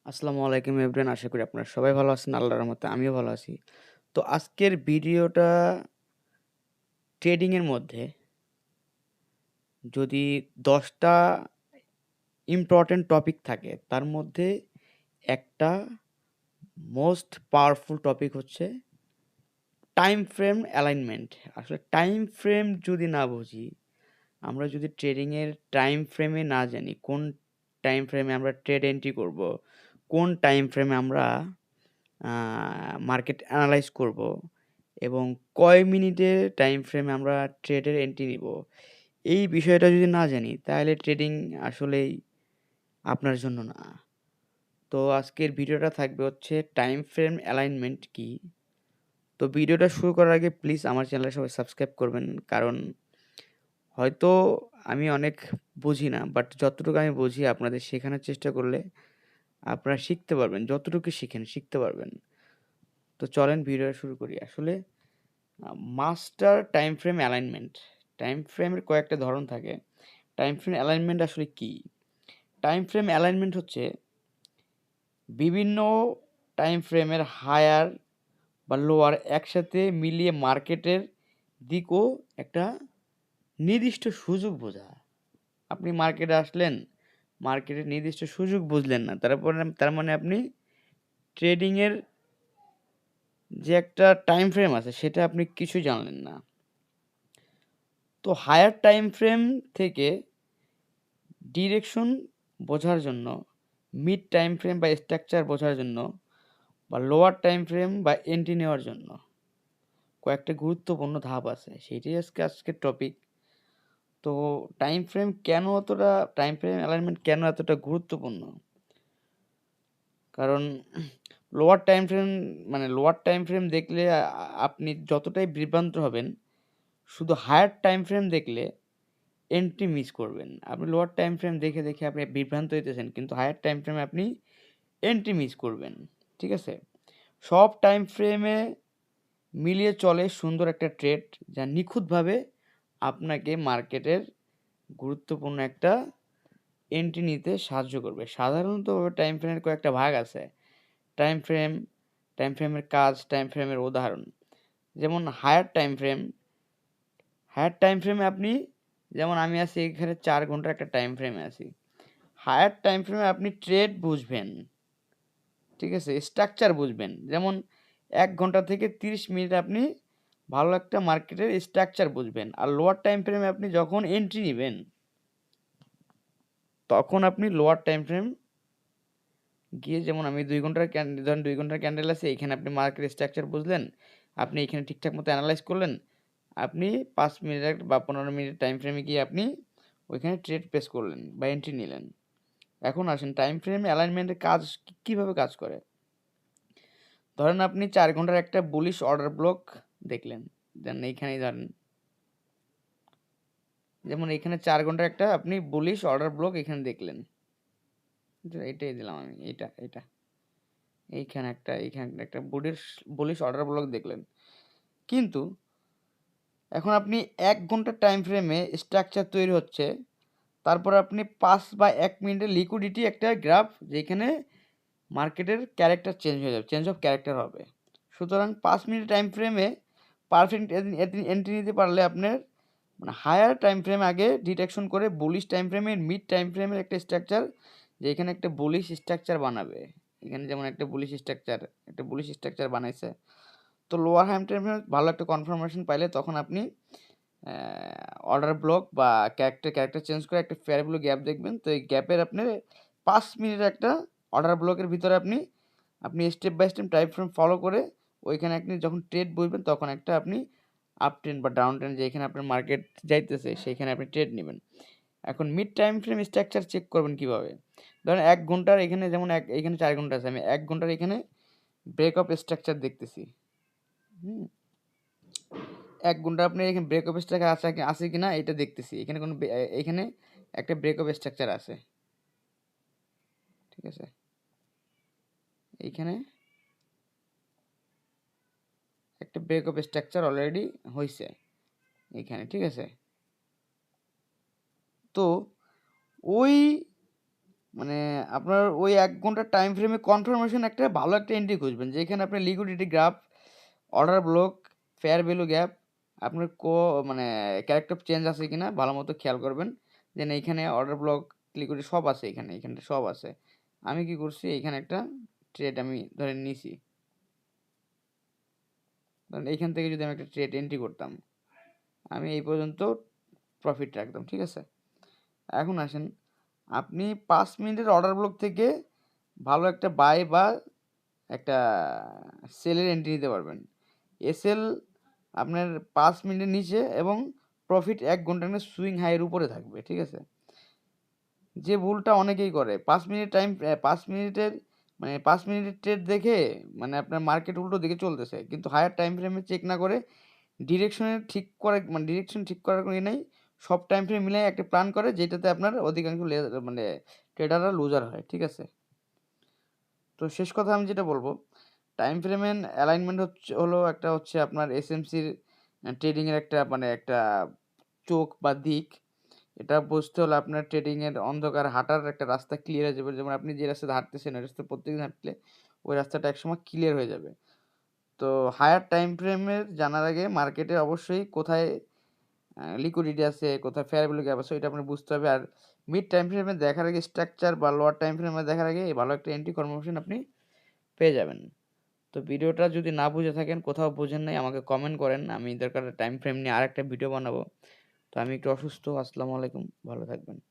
আসসালামু আলাইকুম এভরিওয়ান। আশা করি আপনারা সবাই ভালো আছেন। আল্লাহর রহমতে আমিও ভালো আছি। তো আজকের ভিডিওটা ট্রেডিং এর মধ্যে যদি ১০ টা ইম্পোর্টেন্ট টপিক থাকে, তার মধ্যে একটা মোস্ট পাওয়ারফুল টপিক হচ্ছে টাইম ফ্রেম অ্যালাইনমেন্ট। আসলে টাইম ফ্রেম যদি না বুঝি, আমরা যদি ট্রেডিং এর টাইম ফ্রেমে না জানি, কোন টাইম ফ্রেমে আমরা ট্রেড এন্ট্রি করব, কোন টাইম ফ্রেমে আমরা মার্কেট অ্যানালাইজ করব এবং কয় মিনিটের টাইম ফ্রেমে আমরা ট্রেডের এন্ট্রি নিব, এই বিষয়টা যদি না জানি তাহলে ট্রেডিং আসলেই আপনার জন্য না। তো আজকের ভিডিওটা থাকবে হচ্ছে টাইম ফ্রেম অ্যালাইনমেন্ট কি। তো ভিডিওটা শুরু করার আগে প্লিজ আমার চ্যানেলে সবাই সাবস্ক্রাইব করবেন, কারণ হয়তো আমি অনেক বুঝি না, বাট যতটুকু আমি বুঝি আপনাদের শেখানোর চেষ্টা করলে আপনারা শিখতে পারবেন। যতটুকু শিখেন শিখতে পারবেন। তো চলেন ভিডিওটা শুরু করি। আসলে master time frame alignment. Time ফ্রেমের কয়েকটা ধরন থাকে। টাইম ফ্রেম অ্যালাইনমেন্ট আসলে কি? টাইম ফ্রেম অ্যালাইনমেন্ট হচ্ছে বিভিন্ন টাইম ফ্রেমের হায়ার বা লোয়ার একসাথে মিলিয়ে মার্কেটের দিকও একটা নির্দিষ্ট সুযোগ বোঝা। আপনি মার্কেটে আসলেন, মার্কেটের নির্দিষ্ট সুযোগ বুঝলেন না, তার মানে আপনি ট্রেডিংয়ের যে একটা টাইম ফ্রেম আছে সেটা আপনি কিছুই জানলেন না। তো হায়ার টাইম ফ্রেম থেকে ডিরেকশন বোঝার জন্য, মিড টাইম ফ্রেম বা স্ট্রাকচার বোঝার জন্য, বা লোয়ার টাইম ফ্রেম বা এন্ট্রি নেওয়ার জন্য কয়েকটা গুরুত্বপূর্ণ ধাপ আছে, সেটাই আজকের টপিক। তো টাইম ফ্রেম অ্যালাইনমেন্ট কেন এতটা গুরুত্বপূর্ণ? কারণ লোয়ার টাইম ফ্রেম দেখলে আপনি যতটাই বিভ্রান্ত হবেন, শুধু হায়ার টাইম ফ্রেম দেখলে এন্ট্রি মিস করবেন। আপনি লোয়ার টাইম ফ্রেম দেখে দেখে আপনি বিভ্রান্ত হইতেছেন, কিন্তু হায়ার টাইম ফ্রেমে আপনি এন্ট্রি মিস করবেন। ঠিক আছে? সব টাইম ফ্রেমে মিলিয়ে চলে সুন্দর একটা ট্রেড, যা নিখুঁতভাবে আপনাকে মার্কেটের গুরুত্বপূর্ণ একটা এন্ট্রি নিতে সাহায্য করবে। সাধারণত টাইম ফ্রেমের কয়েকটা ভাগ আছে। টাইম ফ্রেম, টাইম ফ্রেমের কাজ, টাইম ফ্রেমের উদাহরণ। যেমন হায়ার টাইম ফ্রেমে আপনি, যেমন আমি আছি এখানে 4 ঘন্টার একটা টাইম ফ্রেমে আছি। হায়ার টাইম ফ্রেমে আপনি ট্রেড বুঝবেন, ঠিক আছে? স্ট্রাকচার বুঝবেন। যেমন 1 ঘন্টা থেকে 30 মিনিট আপনি ভালো একটা মার্কেটের স্ট্রাকচার বুঝবেন। আর লোয়ার টাইম ফ্রেমে আপনি যখন এন্ট্রি নিবেন, তখন আপনি লোয়ার টাইম ফ্রেম গিয়ে, যেমন আমি 2 ঘন্টার ধরেন 2 ঘন্টার ক্যান্ডেল আছে, এখানে আপনি মার্কেট স্ট্রাকচার বুঝলেন, আপনি এখানে ঠিকঠাক মতো অ্যানালাইজ করলেন, আপনি 5 মিনিট বা 15 মিনিট টাইম ফ্রেমে গিয়ে আপনি ওইখানে ট্রেড প্লেস করলেন বা এন্ট্রি নিলেন। এখন আসেন টাইম ফ্রেম অ্যালাইনমেন্টের কাজ কীভাবে কাজ করে। ধরেন আপনি 4 ঘন্টার একটা বুলিশ অর্ডার ব্লক দেখলেন। দেন এইখানেই ধরেন, যেমন এখানে 4 ঘন্টার একটা আপনি বুলিশ অর্ডার ব্লক এখানে দেখলেন। এটাই দিলাম আমি, এটা। এইখানে একটা বুলিশ অর্ডার ব্লক দেখলেন। কিন্তু এখন আপনি 1 ঘন্টার টাইম ফ্রেমে স্ট্রাকচার তৈরি হচ্ছে। তারপর আপনি 5 বা 1 মিনিটের লিকুইডিটি একটা গ্রাফ, যেখানে মার্কেটের ক্যারেক্টার চেঞ্জ হয়ে যাবে, চেঞ্জ অফ ক্যারেক্টার হবে। সুতরাং 5 মিনিট টাইম ফ্রেমে পারফেক্ট এন্ট্রি নিতে পারলে আপনার হায়ার টাইম ফ্রেম আগে ডিটেকশন করে বুলিশ টাইম ফ্রেমের মিড টাইম ফ্রেমের একটা স্ট্রাকচার, যে এখানে একটা বুলিশ স্ট্রাকচার বানাবে। এখানে যেমন একটা বুলিশ স্ট্রাকচার বানাইছে। তো লোয়ার টাইম ফ্রেমে ভালো একটা কনফার্মেশন পাইলে তখন আপনি অর্ডার ব্লক বা ক্যারেক্টার চেঞ্জ করে একটা ফেয়ার ভ্যালু গ্যাপ দেখবেন। তো এই গ্যাপের আপনি 5 মিনিট একটা অর্ডার ব্লকের ভিতরে আপনি step by step time frame follow করে ওইখানে আপনি যখন ট্রেড বুঝবেন, তখন একটা আপনি আপ ট্রেন্ড বা ডাউন ট্রেন্ড, যেখানে আপনার মার্কেট যাইতেছে সেইখানে আপনি ট্রেড নেবেন। এখন mid time frame structure check করবেন কীভাবে। ধরেন 1 ঘন্টার এখানে, যেমন এখানে 4 ঘন্টা আছে, আমি 1 ঘন্টার এখানে ব্রেক অফ স্ট্রাকচার দেখতেছি। হুম 1 ঘন্টা আপনি এখানে ব্রেক অফ স্ট্রাকচার আছে কি না এটা দেখতেছি। এখানে একটা ব্রেক অফ স্ট্রাকচার আছে, ঠিক আছে? এইখানে একটা ব্রেক অফ স্ট্রাকচার অলরেডি হয়েছে এইখানে, ঠিক আছে? তো ওই মানে আপনার ওই ১ ঘন্টার টাইম ফ্রেমে কনফার্মেশন একটা ভালো একটা এন্ট্রি খুঁজবেন। যেখানে আপনার liquidity graph, order block, fair value gap, আপনার মানে ক্যারেক্টার চেঞ্জ আছে কিনা ভালোমতো খেয়াল করবেন। দেন এইখানে অর্ডার ব্লক, লিকুইডিটি সব আছে এখানে, এখানটা সব আছে। আমি কি করছি এইখানে একটা ট্রেড আমি ধরেন নিছি। ধরেন এইখান থেকে যদি আমি একটা ট্রেড এন্ট্রি করতাম, আমি এই পর্যন্ত প্রফিট রাখতাম, ঠিক আছে? এখন আসেন, আপনি ৫ মিনিটের অর্ডার ব্লক থেকে ভালো একটা বাই বা একটা সেলের এন্ট্রি নিতে পারবেন। এসএল আপনার ৫ মিনিটের নিচে এবং প্রফিট ১ ঘন্টার সুইং হাইয়ের উপরে থাকবে, ঠিক আছে? যে ভুলটা অনেকেই করে ৫ মিনিট টাইম ৫ মিনিটের মানে ৫ মিনিটের ট্রেড দেখে মানে আপনার মার্কেট উল্টো দিকে চলতেছে। কিন্তু হায়ার টাইম ফ্রেমে চেক না করে ডিরেকশন ঠিক করার কোনো নেই। সব টাইম ফ্রেম মিলায় একটা প্ল্যান করে যেটাতে আপনার অধিকাংশ মানে ট্রেডাররা লুজার হয়, ঠিক আছে? তো শেষ কথা আমি যেটা বলব, টাইম ফ্রেমের অ্যালাইনমেন্ট হলো একটা হচ্ছে আপনার এসএমসির ট্রেডিংয়ের একটা মানে একটা চোখ বা দিক। এটা বুঝতে হলে আপনার ট্রেডিংয়ের অন্ধকার হাঁটার একটা রাস্তা ক্লিয়ার হয়ে যাবে। যেমন আপনি যে রাস্তাতে হাঁটতেছেন ওই রাস্তায় প্রত্যেকদিন হাঁটলে ওই রাস্তাটা একসময় ক্লিয়ার হয়ে যাবে। তো হায়ার টাইম ফ্রেমের জানার আগে মার্কেটে অবশ্যই কোথায় লিকুইডিটি আছে, কোথায় ফেয়ার ভ্যালু গ্যাপ আছে ওইটা আপনার বুঝতে হবে। আর মিড টাইম ফ্রেমে দেখার আগে স্ট্রাকচার বা লোয়ার টাইম ফ্রেমে দেখার আগে ভালো একটা এন্ট্রি কনফার্মেশন আপনি পেয়ে যাবেন। তো ভিডিওটা যদি না বুঝে থাকেন, কোথাও বুঝেন নাই আমাকে কমেন্ট করেন। আমি দরকার টাইম ফ্রেম নিয়ে আরেকটা ভিডিও বানাবো। তো আমি একটু অসুস্থ। আসসালামু আলাইকুম। ভালো থাকবেন।